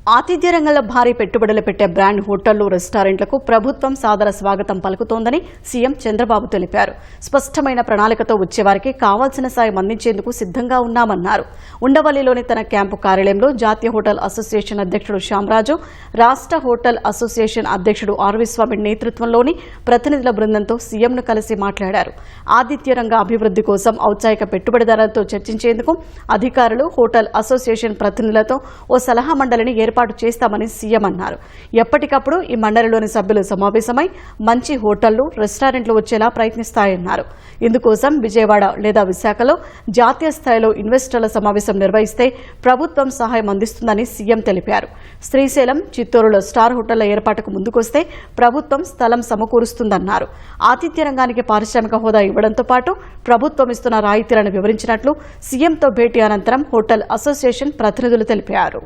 ఆతిథ్య రంగంలో భారీ పెట్టుబడులు పెట్టే బ్రాండ్ హోటళ్లు రెస్టారెంట్లకు ప్రభుత్వం సాదర స్వాగతం పలుకుతోందని సీఎం చంద్రబాబు తెలిపారు. స్పష్టమైన ప్రణాళికతో వచ్చేవారికి కావాల్సిన సాయం అందించేందుకు సిద్ధంగా ఉన్నామన్నారు. ఉండవల్లిలోని తన క్యాంపు కార్యాలయంలో జాతీయ హోటల్ అసోసియేషన్ అధ్యక్షుడు శ్యామరాజు, రాష్ట్ర హోటల్ అసోసియేషన్ అధ్యక్షుడు ఆర్వి స్వామి నేతృత్వంలోని ప్రతినిధుల బృందంతో సీఎంను కలిసి మాట్లాడారు. ఆతిథ్య రంగ అభివృద్ధి కోసం ఔత్సాహిక పెట్టుబడిదారులతో చర్చించేందుకు అధికారులు, హోటల్ అసోసియేషన్ ప్రతినిధులతో ఓ సలహా మండలిని ఏర్పాటు చేస్తామని సీఎం అన్నారు. ఎప్పటికప్పుడు ఈ మండలిలోని సభ్యులు సమావేశమై మంచి హోటళ్లు, రెస్టారెంట్లు వచ్చేలా ప్రయత్నిస్తాయన్నారు. ఇందుకోసం విజయవాడ లేదా విశాఖలో జాతీయ స్థాయిలో ఇన్వెస్టర్ల సమావేశం నిర్వహిస్తే ప్రభుత్వం సహాయం అందిస్తుందని సీఎం తెలిపారు. శ్రీశైలం, చిత్తూరులో స్టార్ హోటళ్ల ఏర్పాటుకు ముందుకొస్తే ప్రభుత్వం స్థలం సమకూరుస్తుందన్నారు. ఆతిథ్య రంగానికి పారిశ్రామిక హోదా ఇవ్వడంతో పాటు ప్రభుత్వం ఇస్తున్న రాయితీలను వివరించినట్లు సీఎంతో భేటీ అనంతరం హోటల్ అసోసియేషన్ ప్రతినిధులు తెలిపారు.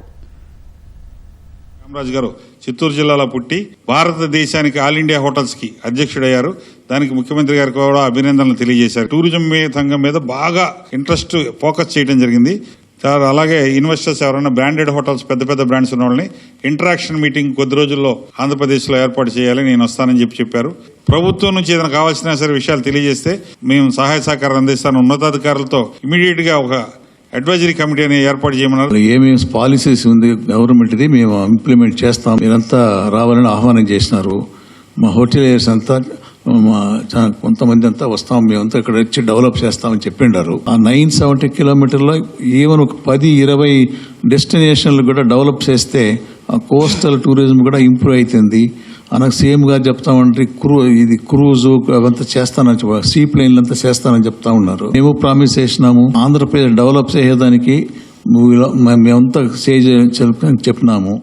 రామరాజు గారు చిత్తూరు జిల్లాలో పుట్టి భారతదేశానికి ఆల్ ఇండియా హోటల్స్ కి అధ్యక్షుడయ్యారు. దానికి ముఖ్యమంత్రి గారికి కూడా అభినందనలు తెలియజేశారు. టూరిజం రంగం మీద బాగా ఇంట్రెస్ట్ ఫోకస్ చేయడం జరిగింది. అలాగే ఇన్వెస్టర్స్ ఎవరైనా బ్రాండెడ్ హోటల్స్, పెద్ద పెద్ద బ్రాండ్స్ ఉన్న వాళ్ళని ఇంటరాక్షన్ మీటింగ్ కొద్ది రోజుల్లో ఆంధ్రప్రదేశ్ లో ఏర్పాటు చేయాలి, నేను వస్తానని చెప్పారు. ప్రభుత్వం నుంచి ఏదైనా కావాల్సిన సరే విషయాలు తెలియజేస్తే మేము సహాయ సహకారం అందిస్తాను. ఉన్నతాధికారులతో ఇమీడియట్ గా ఒక అడ్వైజరీ కమిటీ అని ఏర్పాటు చేయమన్నారు. ఏమేమి పాలసీస్ ఉంది గవర్నమెంట్ది మేము ఇంప్లిమెంట్ చేస్తాం, మీరంతా రావాలని ఆహ్వానం చేసినారు. మా హోటలియర్స్ అంతా కొంతమంది అంతా వస్తాం, మేమంతా ఇక్కడ వచ్చి డెవలప్ చేస్తామని చెప్పిండారు. ఆ 970 కిలోమీటర్లో ఈవెన్ ఒక 10-20 డెస్టినేషన్లు కూడా డెవలప్ చేస్తే ఆ కోస్టల్ టూరిజం కూడా ఇంప్రూవ్ అవుతుంది. అనకు సీఎం గారు చెప్తామంటే ఇది క్రూజ్ అవంతా చేస్తానని, సీ ప్లేన్లు అంతా చేస్తానని చెప్తా ఉన్నారు. మేము ప్రామిస్ చేసినాము, ఆంధ్రప్రదేశ్ డెవలప్ చేసేదానికి మేమంతా చెప్పినాము.